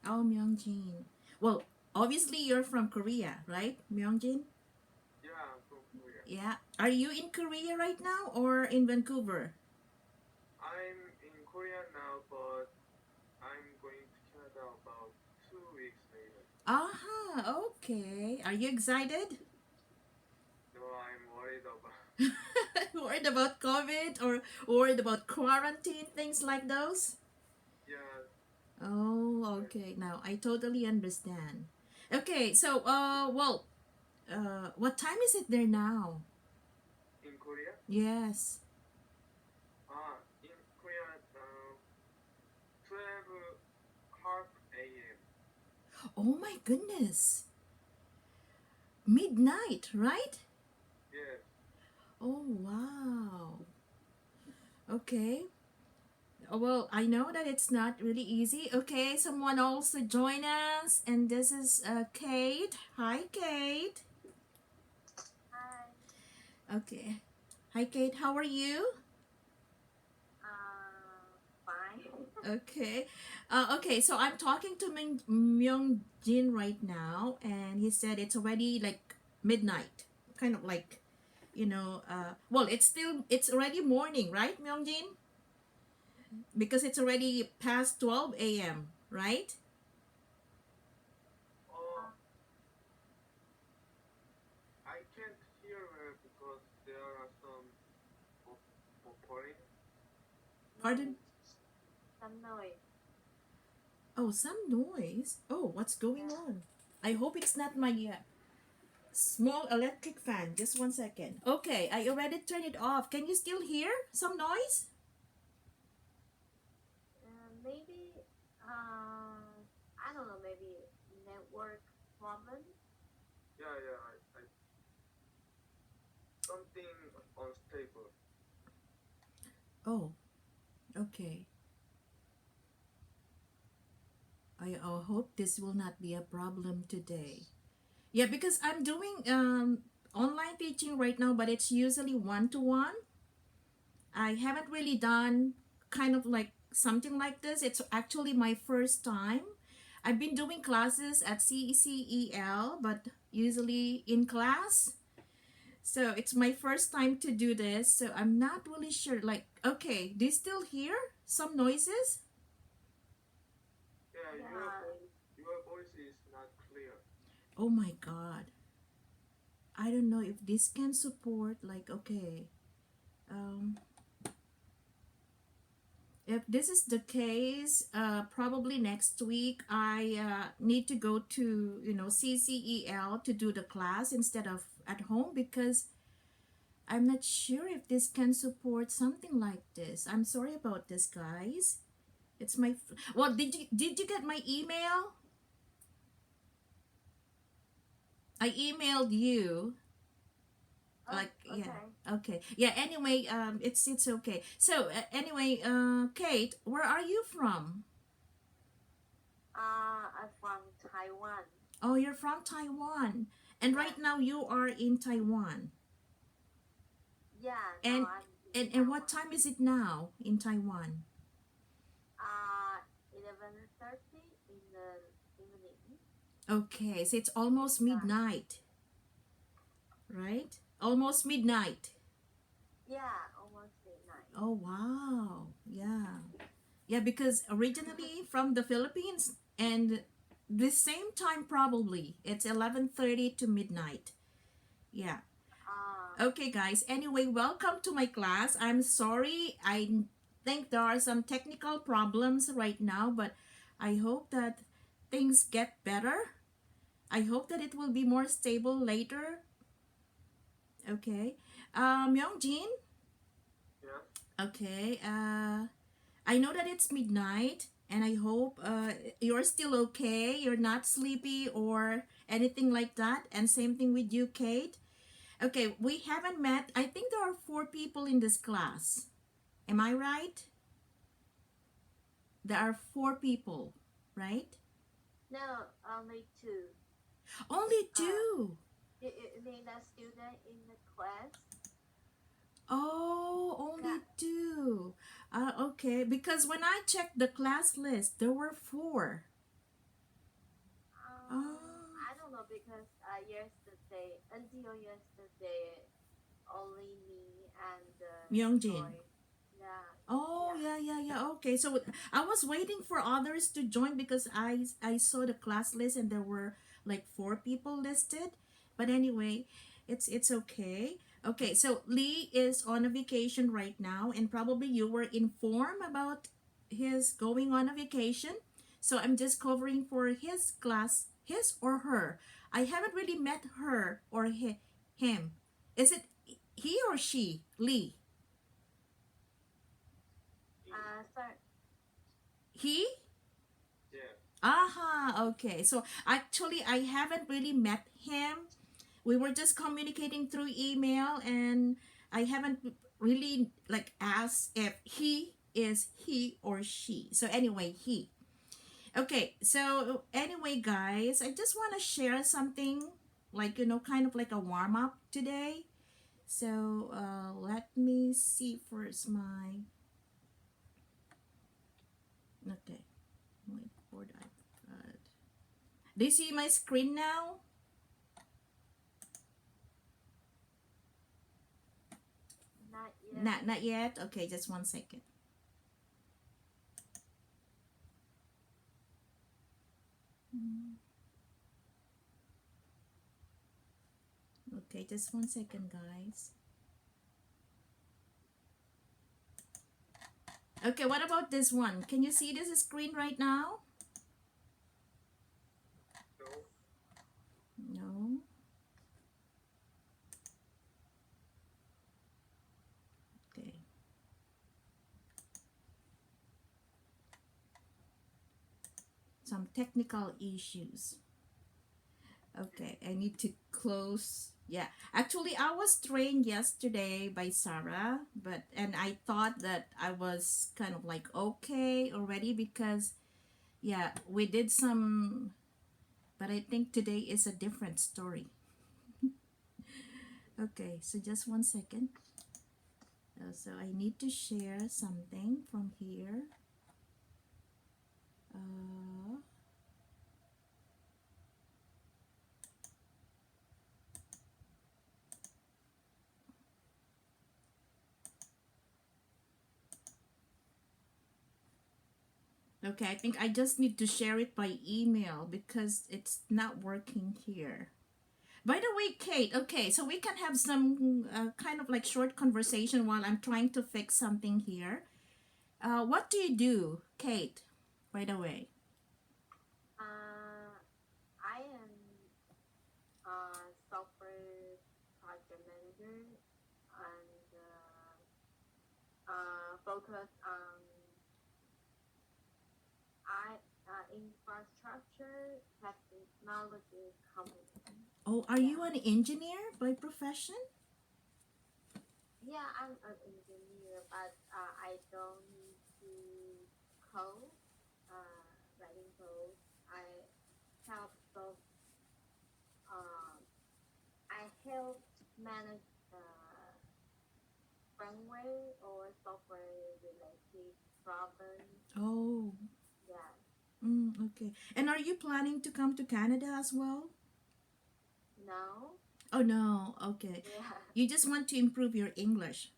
Oh, Myeongjin. Well, obviously you're from Korea, right, Myeongjin? Yeah. Are you in Korea right now or in Vancouver? Aha, okay. Are you excited? Worried about COVID or worried about quarantine, things like those? Oh, okay. Now I totally understand. Okay, so what time is it there now? Yes. Oh my goodness. Midnight, right? Oh wow. Okay. Well, I know that it's not really easy. Okay, someone also join us, and this is Kate. Hi, Kate. Hi. Okay. Hi, Kate. How are you? Fine. Okay. Okay, so I'm talking to Myung Jin right now, and he said it's already like midnight. Kind of like, well, it's already morning, right, Myung Jin? Because it's already past 12 a.m., right? Uh, Pardon? noise. Some noise. Oh, some noise. Oh, what's going Yeah. on? I hope it's not my small electric fan. Just 1 second. Okay, I already turned it off. Can you still hear some noise? Maybe. I don't know. Maybe network problem. Oh, okay. I hope this will not be a problem today. Yeah, because I'm doing online teaching right now, but it's usually one to one. I haven't really done kind of like something like this. It's actually my first time. I've been doing classes at CECEL, but usually in class. So it's my first time to do this. So I'm not really sure. Like, okay, do you still hear some noises? Yeah. Oh my God. I don't know if this can support, like, okay. Um, if this is the case, probably next week I need to go to CCEL to do the class instead of at home because I'm not sure if this can support something like this. I'm sorry about this, guys. It's my well. Did you get my email? I emailed you. Oh, Like yeah. okay. Okay. Yeah. Anyway, it's okay. So anyway, Kate, where are you from? I'm from Taiwan. Oh, you're from Taiwan. And Yeah. right now you are in Taiwan. Yeah. Now And I'm in and what Taiwan. time is it now in Taiwan? 11:30 in the evening. Okay, so it's almost Yeah. midnight, right? Almost midnight. Yeah. Almost midnight. Oh wow. Yeah. Yeah, because originally from the Philippines and the same time probably. It's 11:30 to midnight. Yeah. Uh, Okay, guys. Anyway, welcome to my class. I'm sorry. I think there are some technical problems right now, but I hope that things get better. I hope that it will be more stable later. Okay. Myungjin. Okay. I know that it's midnight, and I hope you're still okay. You're not sleepy or anything like that. And same thing with you, Kate. Okay, we haven't met. I think there are 4 people in this class. Am I right? There are 4 people, right? no, only two. Only Uh, two. you mean a student in the class? Oh, Yeah. only two. Okay, because when I checked the class list, there were 4. Oh, I don't know because yesterday, until yesterday, only me and Myungjin. Joy. Yeah, Oh, yeah. yeah, yeah, yeah. Okay. So I was waiting for others to join because I saw the class list and there were like 4 people listed. But anyway, it's okay. Okay, so Lee is on a vacation right now and probably you were informed about his going on a vacation. So I'm just covering for his class, his or her. I haven't really met her or him. Is it he or she? Lee. Sorry. He? Aha, okay. So actually, I haven't really met him. We were just communicating through email, and I haven't really like asked if he is he or she. So anyway, he. Okay, so anyway, guys, I just want to share something like, kind of like a warm up today. So let me see first my. Okay, whiteboard iPad. Do you see my screen now? Not yet. Not yet. Okay, just 1 second. Okay, just 1 second, guys. Okay, what about this one? Can you see this screen right now? No. Okay. Some technical issues. Okay, I need to close. Yeah, actually, I was trained yesterday by Sarah, and I thought that I was kind of like okay already because yeah, we did some, but I think today is a different story. Okay, so just 1 second. So I need to share something from here. Uh, okay, I think I just need to share it by email because it's not working here. By the way, Kate, okay, so we can have some kind of like short conversation while I'm trying to fix something here. What do you do, Kate? By the way. I am software project manager and focus on infrastructure technology company. Oh, are Yeah, you an engineer by profession? yeah, I'm an engineer, but I don't need to code, writing code. I help so um, I help manage firmware or software related problems. Oh, Yeah, okay. And are you planning to come to Canada as well? no, Oh no, okay. yeah, You just want to improve your English.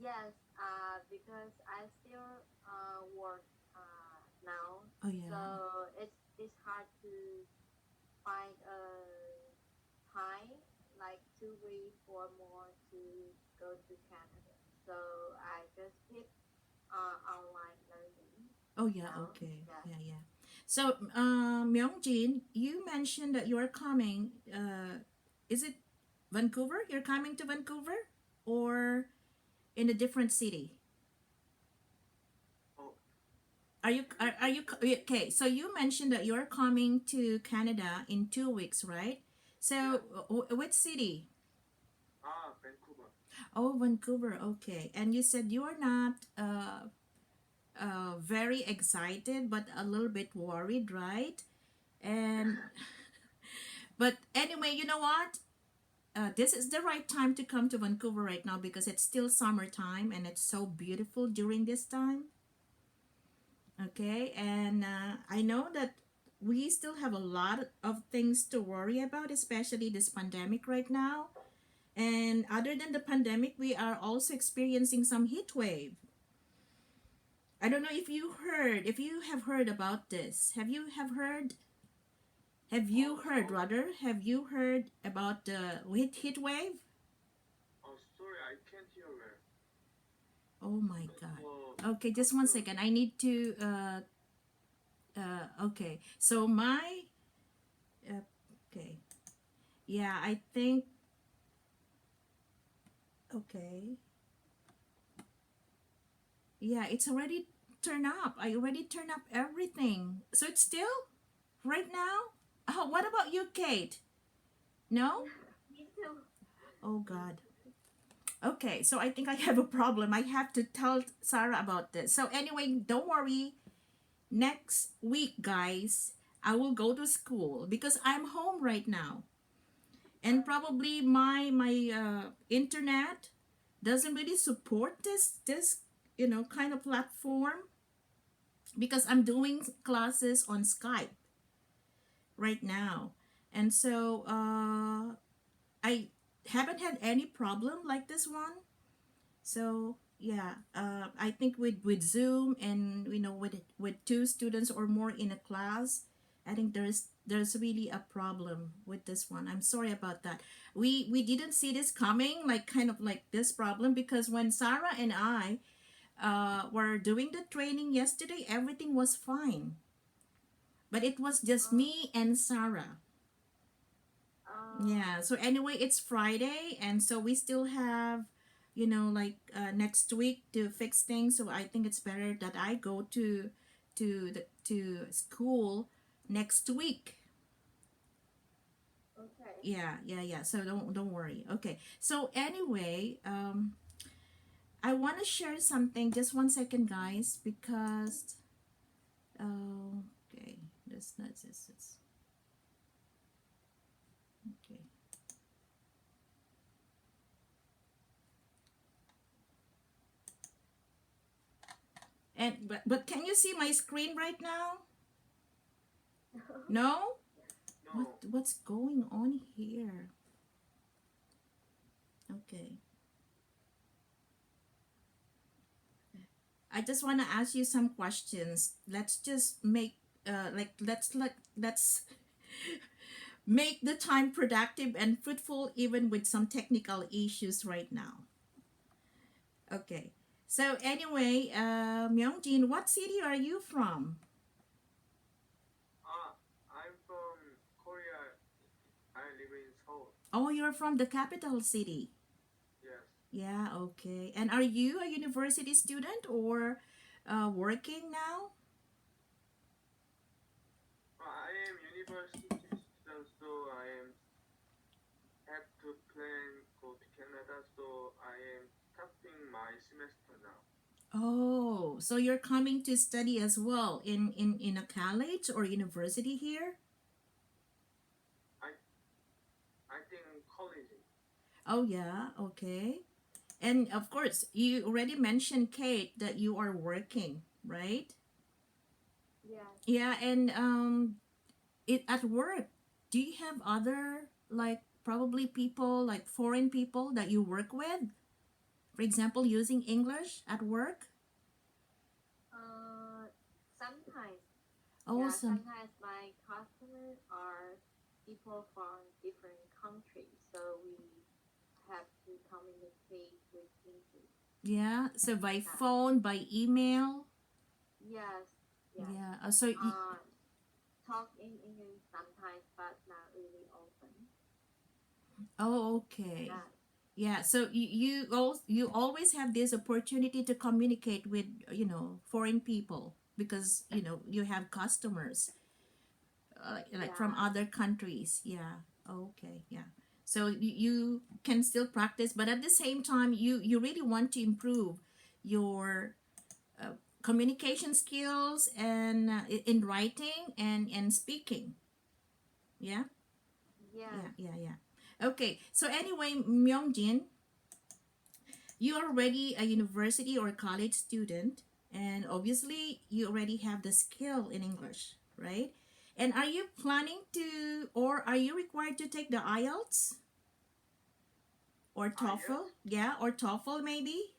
yes. Because I still work now, Oh yeah. so it's hard to find a time like 2 weeks or more to go to Canada. So I just keep online learning Oh yeah, now. okay. Yeah. Yeah, yeah. So, Myungjin, you mentioned that you're coming. Is it Vancouver? You're coming to Vancouver, or in a different city? Are you okay? So you mentioned that you're coming to Canada in 2 weeks, right? So, which city? Oh, Vancouver. Okay, and you said you are not very excited, but a little bit worried, right? And but anyway, you know what? This is the right time to come to Vancouver right now because it's still summertime and it's so beautiful during this time. Okay, and I know that we still have a lot of things to worry about, especially this pandemic right now. And other than the pandemic, we are also experiencing some heat wave. I don't know if you have heard about this. Have you heard about the heat wave? Sorry, I can't hear well. Oh my God. Okay, But just one second. I need to, okay. So my, uh, okay. Yeah, I think, okay. Yeah, it's already turned up. I already turned up everything. So it's still right now? Oh, what about you, Kate? No? Me too. Oh God. Okay, so I think I have a problem. I have to tell Sarah about this. So anyway, don't worry. Next week, guys, I will go to school because I'm home right now. And probably my internet doesn't really support this kind of platform because I'm doing classes on Skype right now. And so I haven't had any problem like this one. So yeah, I think with Zoom and with two students or more in a class, I think there's really a problem with this one. I'm sorry about that. We didn't see this coming, like kind of like this problem, because when Sarah and I were doing the training yesterday, everything was fine. But it was just Oh, me and Sarah. oh, Yeah. So anyway, it's Friday, and so we still have, like next week to fix things. So I think it's better that I go to school next week. okay. Yeah, yeah, yeah. So don't worry. Okay. So anyway, I want to share something. Just one second, guys, because okay, this okay. And but can you see my screen right now? No? no. What's going on here? Okay. I just want to ask you some questions. Let's just make let's make the time productive and fruitful even with some technical issues right now. Okay. So anyway, Myungjin, what city are you from? Ah, I'm from Korea. I live in Seoul. Oh, you're from the capital city. Yes. Yeah, okay. And are you a university student or working now? I am university student, so I am have to plan go to Canada. So I am starting my semester now. Oh, so you're coming to study as well in a college or university here? I I think college. Oh yeah, okay. And of course, you already mentioned Kate that you are working, right? Yes. Yeah, and it at work, do you have other like probably people like foreign people that you work with? For example, using English at work? Uh, sometimes, yeah, Awesome. sometimes my customers are people from different countries, so we have to communicate with English. Yeah, so by Yeah. phone, by email. Yes, yes. Yeah. Uh, talk in English sometimes, but not really often. Oh, okay. Yeah, Yeah, so you always have this opportunity to communicate with foreign people because you have customers like from yeah, other countries. Yeah. Okay. Yeah. So you can still practice, but at the same time, you really want to improve your communication skills and in writing and speaking. Yeah. yes. Yeah. Yeah. Yeah. Okay. So anyway, Myungjin, you are already a university or college student, and obviously you already have the skill in English, right? And are you planning to, or are you required to take the IELTS or TOEFL? IELTS? Yeah, or TOEFL maybe.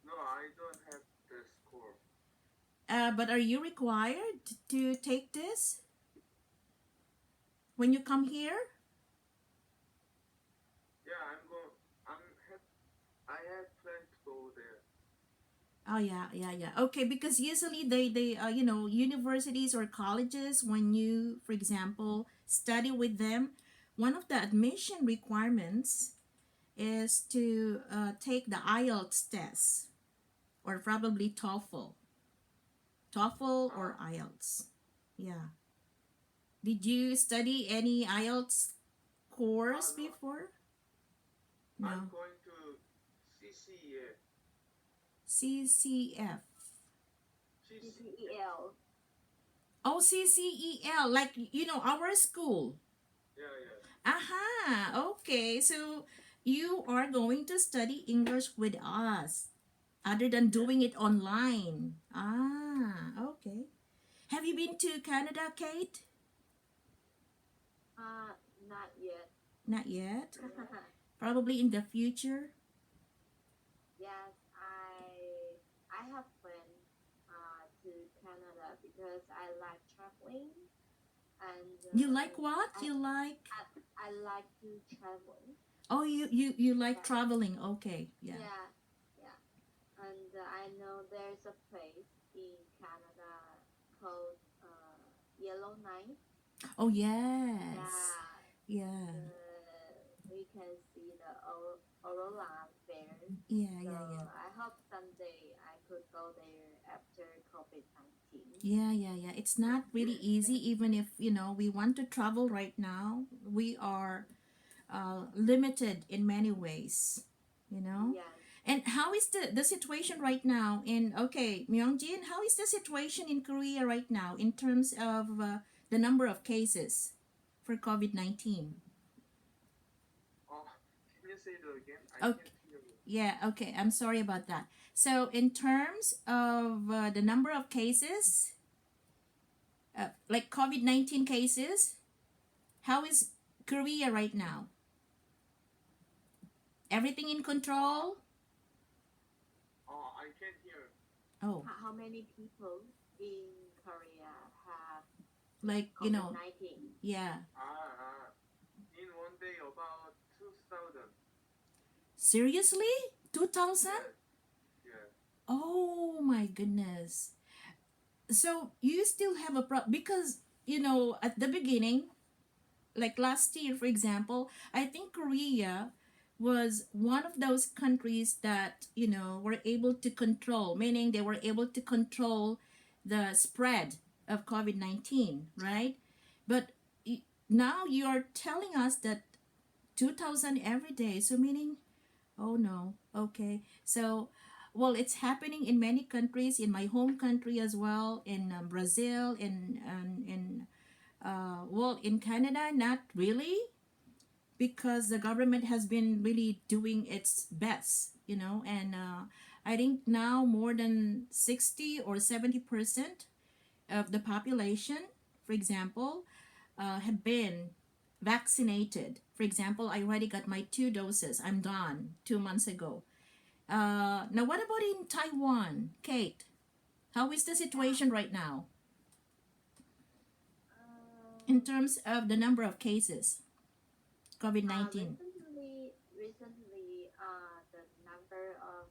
No, I don't have the score. But are you required to take this when you come here? Yeah, I have planned to go there. Oh yeah, yeah, yeah. Okay, because usually they you know, universities or colleges, when you, for example, study with them, one of the admission requirements is to take the IELTS test or probably TOEFL or Ah, IELTS. Yeah. Did you study any IELTS course no, before? I'm No. going to CCEF. CCF. CC, CCEL. Oh, CCEL, like you know our school. yeah, yeah. Aha, okay. So you are going to study English with us other than Yes. doing it online. Ah, okay. Have you been to Canada, Kate? Not yet. Not yet. Probably in the future. Yes, I have planned to Canada because I like traveling and You like what? I, You like I like to travel. Oh, you like Yeah, traveling. Okay. Yeah. yeah, yeah. And I know there's a place in Canada called Yellowknife. Oh, yes. Yeah, Yeah. we can see the aurora there. Yeah, So yeah, yeah. I hope someday I could go there after COVID-19. Yeah, yeah, yeah. It's not really easy, even if, you know, we want to travel right now. We are limited in many ways, you know? Yes. And how is the situation right now in, okay, Myungjin, how is the situation in Korea right now in terms of the number of cases for COVID-19? Oh, can you say it again? I Okay, can't hear you. yeah, okay, I'm sorry about that. So, in terms of the number of cases, like COVID-19 cases, how is Korea right now? Everything in Oh, control? I can't hear. Oh, How many people in Korea have like, you know, COVID-19? yeah. In one day about 2,000. Seriously? 2000? Yes, yes. Oh my goodness. So you still have a problem because, you know, at the beginning, like last year, for example, I think Korea was one of those countries that, you know, were able to control, meaning they were able to control the spread of COVID 19, right? But now you're telling us that 2000 every day. So, meaning, oh no. Okay. So, well, it's happening in many countries, in my home country as well, in Brazil, in well, in Canada, not really, because the government has been really doing its best, you know, and I think now more than 60 or 70% of the population, for example, have been vaccinated. For example, I already got my 2 doses. I'm done 2 months ago. Now, what about in Taiwan, Kate? How is the Yeah. situation right now in Um, terms of the number of cases, COVID 19? recently, the number of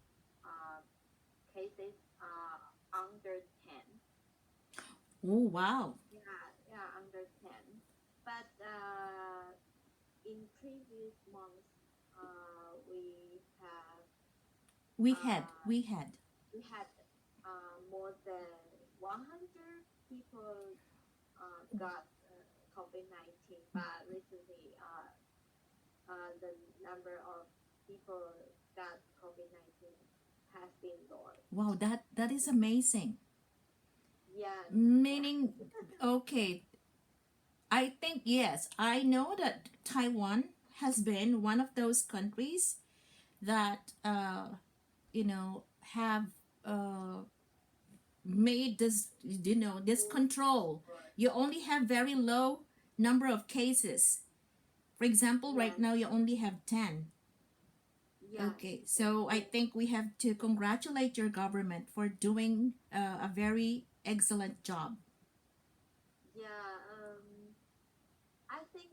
cases under 10. Oh, wow. Yeah, yeah, under 10. But in previous months, We had, uh, we had. we had more than 100 people got COVID-19. But recently, the number of people got COVID-19 has been lowered. Wow, that is amazing. Yes, yeah, Meaning, okay, I think yes, I know that Taiwan has been one of those countries that you know have uh, made this, you know, this control. you only have very low number of cases. For example, right Yes. now you only have 10. Yeah. Okay, so I think we have to congratulate your government for doing a very excellent job. Yeah. I think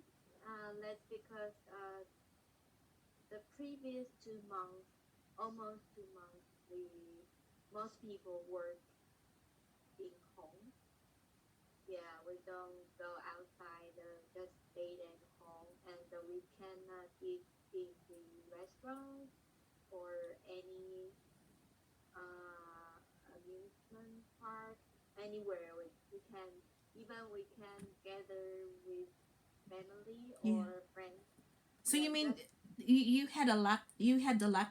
that's because the previous 2 months, almost 2 months, most people work in home. Yeah, we don't go outside, just stay at home, and we cannot eat in the restaurant or any uh, amusement park, anywhere. We can, even we can gather with family Yeah. or friends. So you Yeah, mean just you had you had the yeah,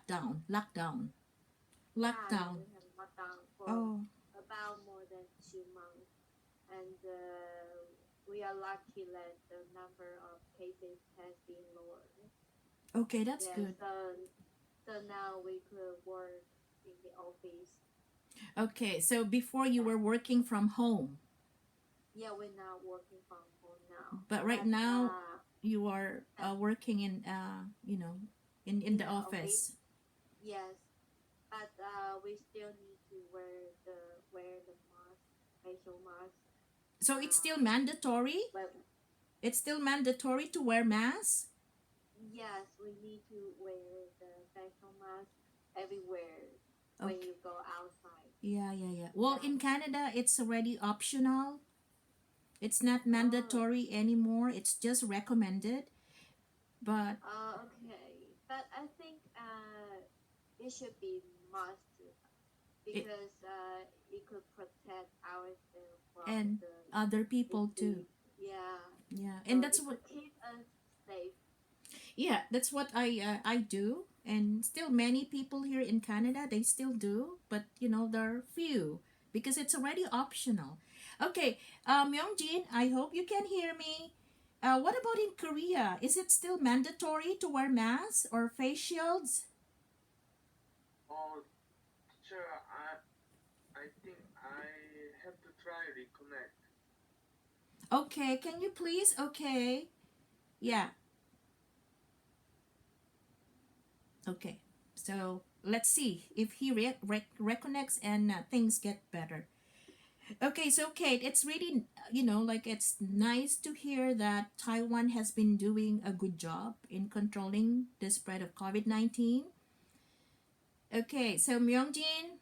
lockdown. we have lockdown for Oh, about more than 2 months, and we are lucky that the number of cases has been lowered. okay, that's Yeah, good. so now we could work in the office. Okay, so before you were working from home, Yeah, we're now working from home now, but right but now you are at, working in in in the the office, office. yes, but we still need to wear the mask, facial mask. So it's still Uh, mandatory. but It's still mandatory to wear masks. yes, we need to wear the facial mask everywhere when Okay. you go outside. Yeah, yeah, yeah. Well, Yeah. in Canada, it's already optional. It's not Oh, mandatory anymore. It's just recommended. But okay. But I think it should be must it because it could protect ourselves from and the other people too. disease. Yeah. Yeah, and So that's it what could keep us safe. that's what I do. And still, many people here in Canada they still do, but there are few because it's already optional. Okay, Myungjin, I hope you can hear me. What about in Korea? Is it still mandatory to wear masks or face shields? Oh, teacher, I think I have to try reconnect. Okay, can you please? Okay, yeah, okay. So let's see if he reconnects and things get better. Okay, so Kate, it's really, like it's nice to hear that Taiwan has been doing a good job in controlling the spread of COVID-19. Okay, so Myungjin,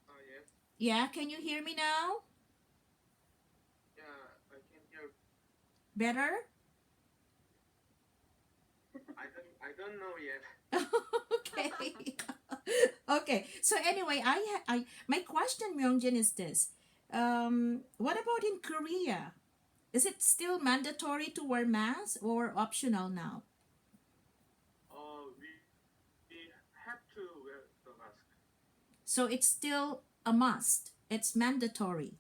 Oh, yes. yeah, can you hear me now? Yeah, I can hear. Better? I don't know yet. Okay. Okay, so anyway, my question, Myungjin, is this. What about in Korea? Is it still mandatory to wear masks or optional now? We have to wear the mask. So it's still a must. It's mandatory.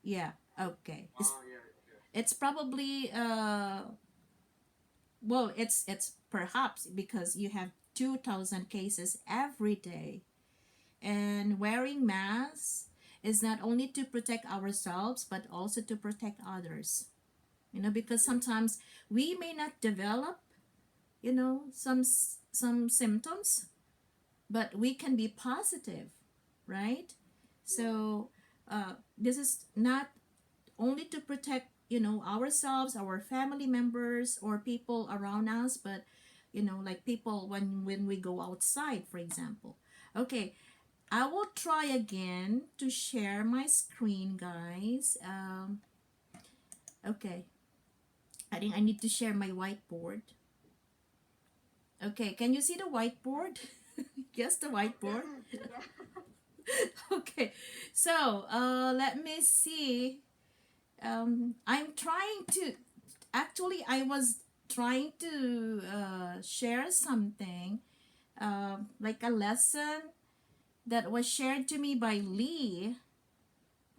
Yeah. Okay. Oh, yeah, yeah. It's probably well, it's perhaps because you have 2,000 cases every day, and wearing masks is not only to protect ourselves but also to protect others. Because Yes. sometimes we may not develop, some symptoms, but we can be positive, right? Yeah. So this is not only to protect ourselves, our family members, or people around us, but like people when we go outside, for example. Okay, I will try again to share my screen, guys. Okay, I think I need to share my whiteboard. Okay, can you see the whiteboard? Yes, the whiteboard. Yeah. Okay, so let me see. I'm trying to, actually, I was trying to share something, like a lesson that was shared to me by Lee.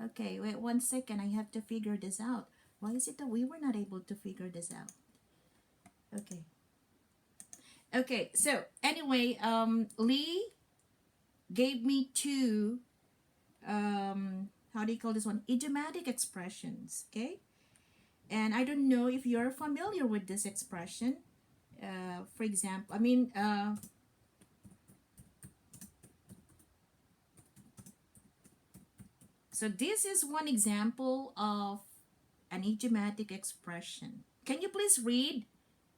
Okay, wait 1 second. I have to figure this out. Why is it that we were not able to figure this out? Okay. Okay, so anyway, Lee gave me two how do you call this one, idiomatic expressions. Okay, and I don't know if you're familiar with this expression. For example, so this is one example of an idiomatic expression. Can you please read,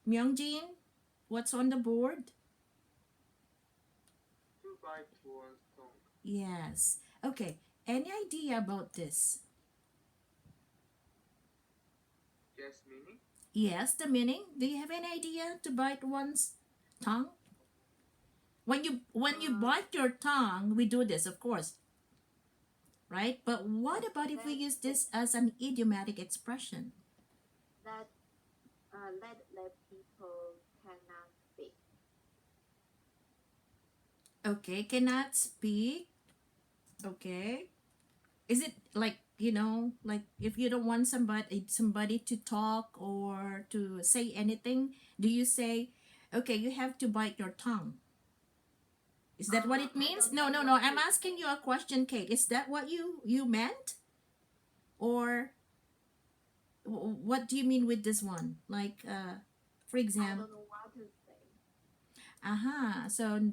Myungjin, what's on the board? To bite one's tongue. Yes. Okay. Any idea about this? Yes, meaning? Yes, the meaning. Do you have any idea to bite one's tongue? When you bite your tongue, we do this, of course, right? But what about if we use this as an idiomatic expression? That let people cannot speak. Okay, cannot speak. Okay. Is it like, like if you don't want somebody to talk or to say anything, do you say, okay, you have to bite your tongue? Is that what it I means? don't No, know no, no. what I'm to asking you a question, Kate. Is that what you meant? Or what do you mean with this one? Like, for I example, don't know what to say. so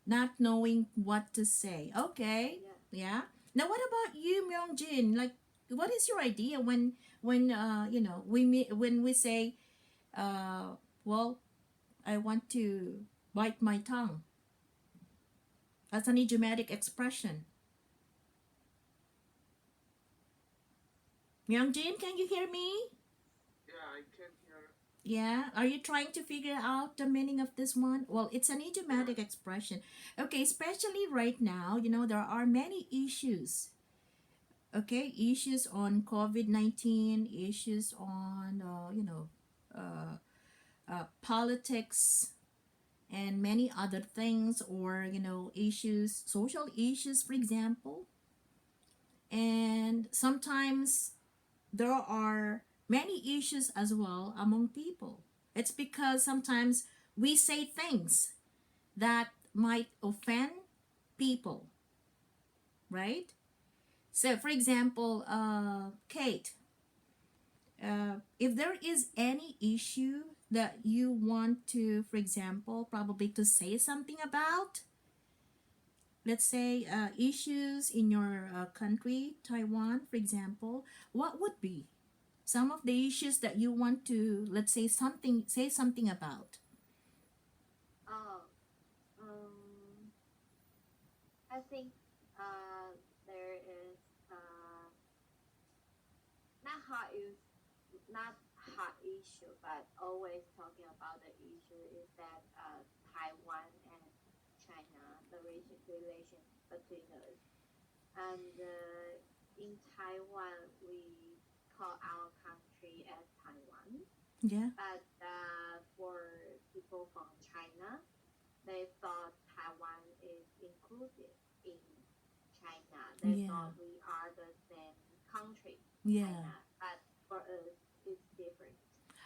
not knowing what to say. Okay, Yeah. yeah. Now, what about you, Myungjin? Like, what is your idea when when we say, well, I want to bite my tongue? That's an idiomatic expression. Myungjin, can you hear me? Yeah, I can hear. Yeah. Are you trying to figure out the meaning of this one? Well, it's an Yeah. idiomatic expression. Okay, especially right now, there are many issues. Okay, issues on COVID-19, issues on, politics, and many other things, or, issues, social issues, for example. And sometimes there are many issues as well among people. It's because sometimes we say things that might offend people, right? So, for example, Kate, if there is any issue that you want to, for example, probably to say something about, let's say issues in your country, Taiwan, for example, what would be some of the issues that you want to, let's say something about? Oh, um, I think there is not hot is not hot issue, but always talking about the issue is that Taiwan and China, the relation between us, and in Taiwan we call our country as Taiwan, Yeah. but for people from China, they thought Taiwan is included in China. They Yeah. thought we are the same country, Yeah. China, but for us, it's different.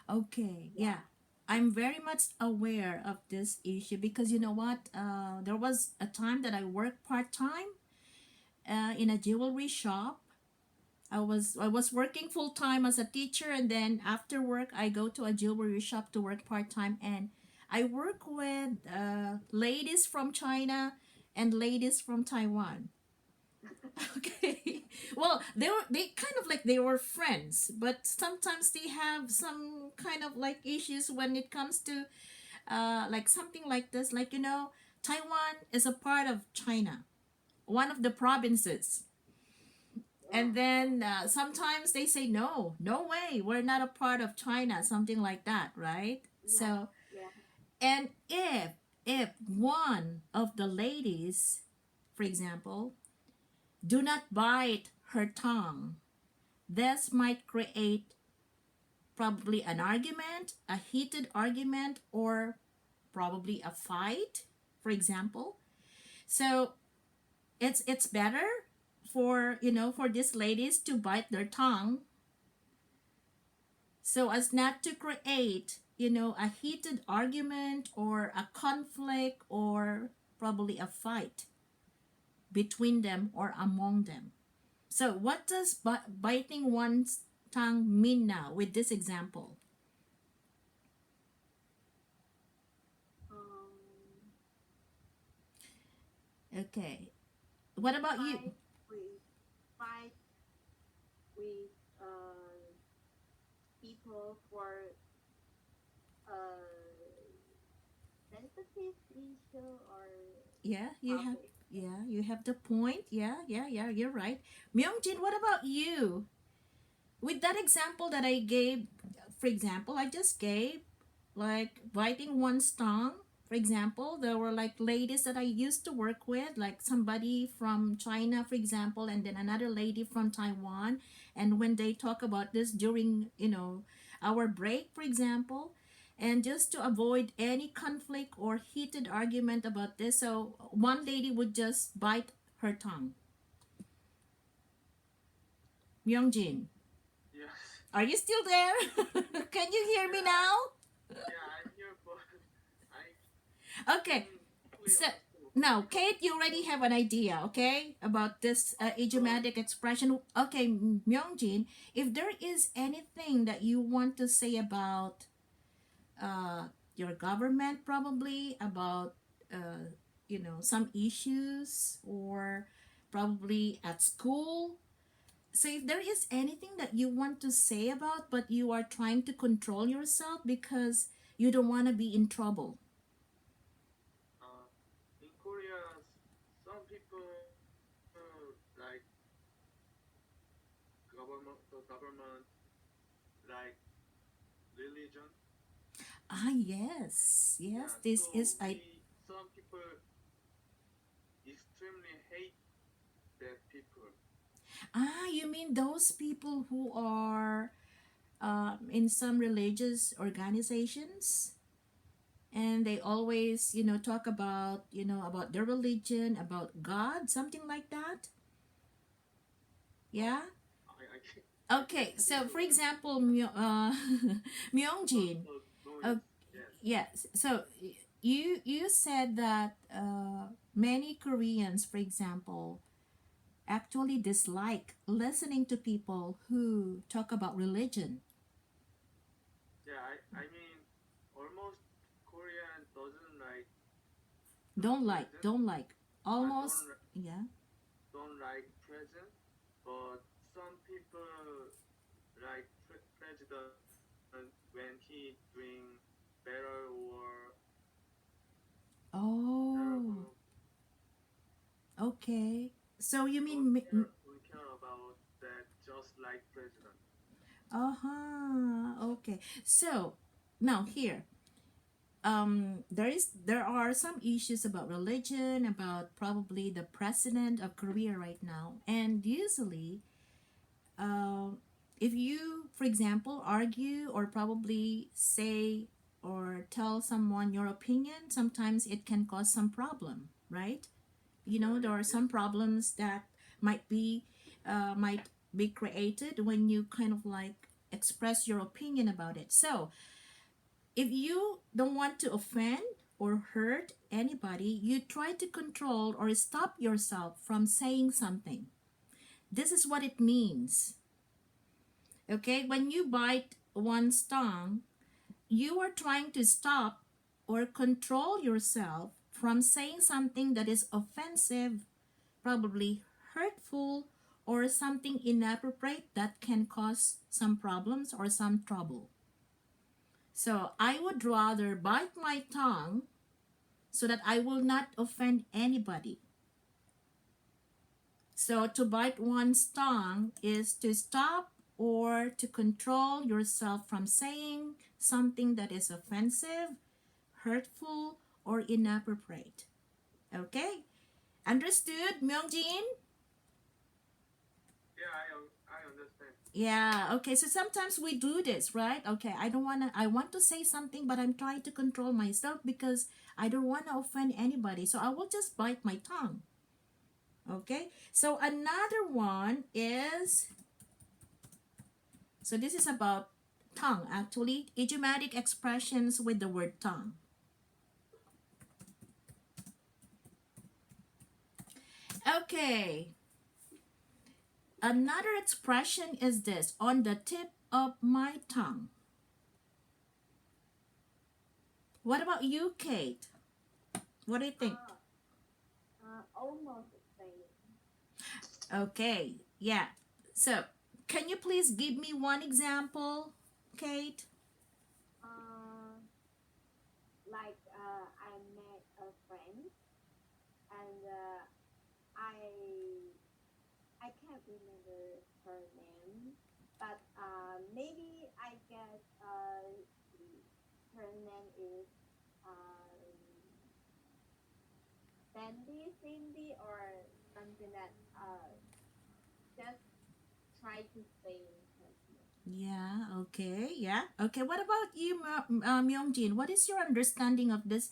Okay. Yeah. Yeah. I'm very much aware of this issue because you know what? There was a time that I worked part time in a jewelry shop. I was working full time as a teacher, and then after work I go to a jewelry shop to work part time, and I work with ladies from China and ladies from Taiwan. Okay. Well, they kind of like they were friends, but sometimes they have some kind of like issues when it comes to like something like this. Like Taiwan is a part of China, one of the provinces. Yeah. And then sometimes they say no, no way, we're not a part of China, something like that, right? Yeah. So, Yeah. and if one of the ladies, for example, do not bite her tongue, this might create probably an argument, a heated argument, or probably a fight, for example. So it's better for for these ladies to bite their tongue so as not to create a heated argument or a conflict or probably a fight between them or among them. So, what does biting one's tongue mean now with this example? Um, Okay. What about you? fight fight with people for uh sensitive issue or Yeah, topic. you have the point. Yeah, you're right. Myungjin, what about you? With that example that I gave, for example, I just gave like biting one's tongue. For example, there were like ladies that I used to work with, like somebody from China, for example, and then another lady from Taiwan. And when they talk about this during, our break, for example, and just to avoid any conflict or heated argument about this, so one lady would just bite her tongue. Myungjin, Yes. are you still there? Can you hear me Yeah, now? yeah, I'm here, but I Okay, didn't fully so understood now, because Kate, you already have an idea, okay, about this so idiomatic expression. Okay, Myungjin, if there is anything that you want to say about uh, your government, probably about some issues, or probably at school. So if there is anything that you want to say about, but you are trying to control yourself because you don't want to be in trouble. uh, in Korea, some people like the government like religion. Ah, yes, yes. Yeah, This so is I. we some people extremely hate that people. Ah, you mean those people who are in some religious organizations, and they always, talk about, about their religion, about God, something like that. Uh, Yeah. I Okay. can't So, answer for that. example, Lots Myungjin. of Uh, noise. Yes. yes. So you said that many Koreans, for example, actually dislike listening to people who talk about religion. Yeah, I mean, almost Korean doesn't like present. Don't like. Almost, Don't yeah. don't like present, but some people like president when he doing better or Oh, terrible. okay. So you Don't mean, care don't care about that. Just like president. uh-huh, okay. So now here, there are some issues about religion, about probably the president of Korea right now, and usually, um, if you, for example, argue or probably say or tell someone your opinion, sometimes it can cause some problem, right? Yeah, There yeah, are yes. some problems that might be might be created when you kind of like express your opinion about it. So if you don't want to offend or hurt anybody, you try to control or stop yourself from saying something. This is what it means. Okay, when you bite one's tongue, you are trying to stop or control yourself from saying something that is offensive, probably hurtful, or something inappropriate that can cause some problems or some trouble. So I would rather bite my tongue so that I will not offend anybody. So to bite one's tongue is to stop or to control yourself from saying something that is offensive, hurtful, or inappropriate. Okay? Understood, Myungjin? Yeah, I understand. Yeah, okay. So sometimes we do this, right? Okay, I want to say something, but I'm trying to control myself because I don't want to offend anybody. So I will just bite my tongue. Okay? So another one is, so this is about tongue actually, idiomatic expressions with the word tongue. Okay. Another expression is this, on the tip of my tongue. What about you, Kate? What do you think? Almost the same. Okay, yeah. So, can you please give me one example, Kate? Like I met a friend and I can't remember her name, but maybe I guess her name is um, Sandy, Cindy, or something that just try to say her name. Yeah, okay, yeah. Okay, what about you, Myungjin? What is your understanding of this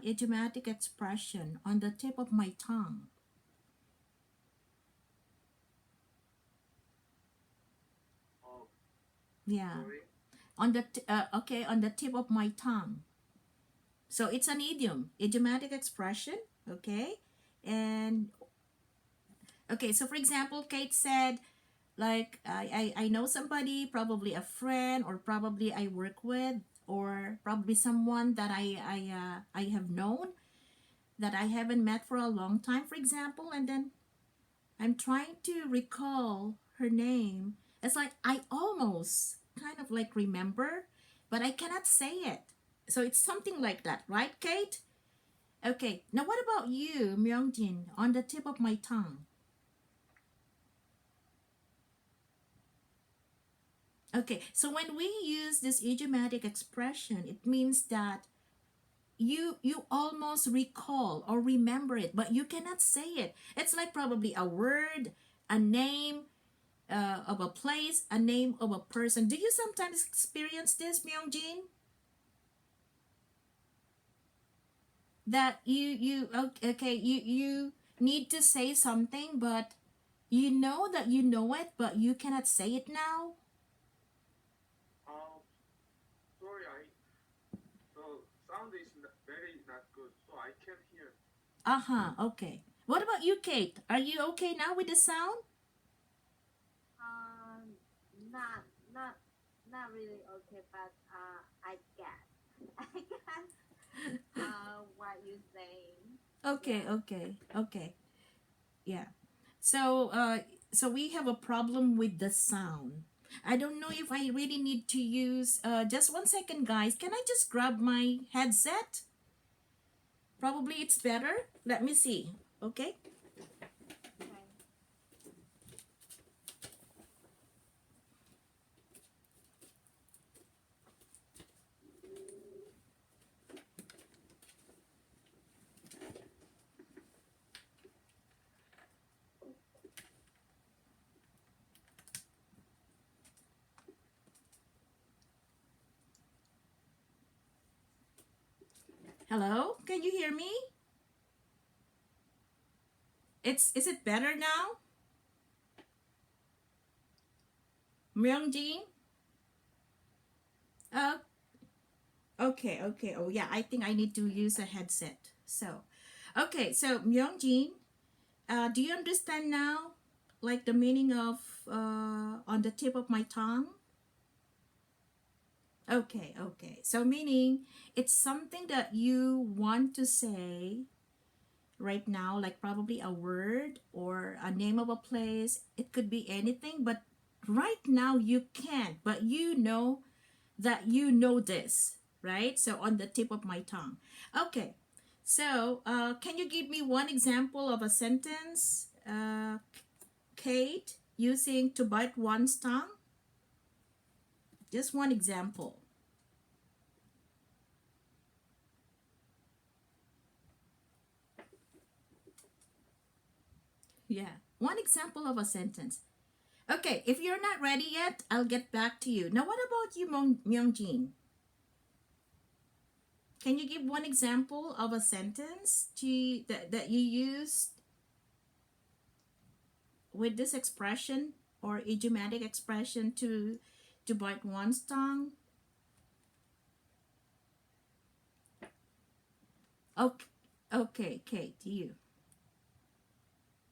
idiomatic expression, on the tip of my tongue? Oh, Yeah, sorry. okay, on the tip of my tongue. So it's an idiom, idiomatic expression, okay? And okay, so for example, Kate said, like, I know somebody, probably a friend, or probably I work with, or probably someone that I have known that I haven't met for a long time, for example, and then I'm trying to recall her name. It's like I almost kind of like remember, but I cannot say it. So it's something like that, right, Kate? Okay, now what about you, Myungjin, on the tip of my tongue? Okay, so when we use this idiomatic expression, it means that you almost recall or remember it, but you cannot say it. It's like probably a word, a name of a place, a name of a person. Do you sometimes experience this, Myungjin? That okay, you need to say something, but you know that you know it, but you cannot say it now. Oh, sorry. The sound is very not good, so I can't hear. Uh-huh, okay. What about you, Kate? Are you okay now with the sound? Um, not not not really okay, but I guess I guess what you saying. Okay, Yeah. okay, okay. Yeah. So so we have a problem with the sound. I don't know if I really need to use just 1 second, guys. Can I just grab my headset? Probably it's better. Let me see. Okay. Okay. Hello? Can you hear me? Is it better now? Myungjin? Uh, okay, okay. Oh yeah, I think I need to use a headset. So, okay. So Myungjin, do you understand now, like the meaning of on the tip of my tongue? Okay, okay. So meaning it's something that you want to say right now, like probably a word or a name of a place. It could be anything, but right now you can't. But you know that you know this, right? So on the tip of my tongue. Okay. So can you give me one example of a sentence, Kate, using to bite one's tongue? Just one example. Yeah, one example of a sentence. Okay, if you're not ready yet, I'll get back to you. Now, what about you, Myungjin? Can you give one example of a sentence that you used with this expression or idiomatic expression to bite one's tongue? Okay, okay, Kate, you.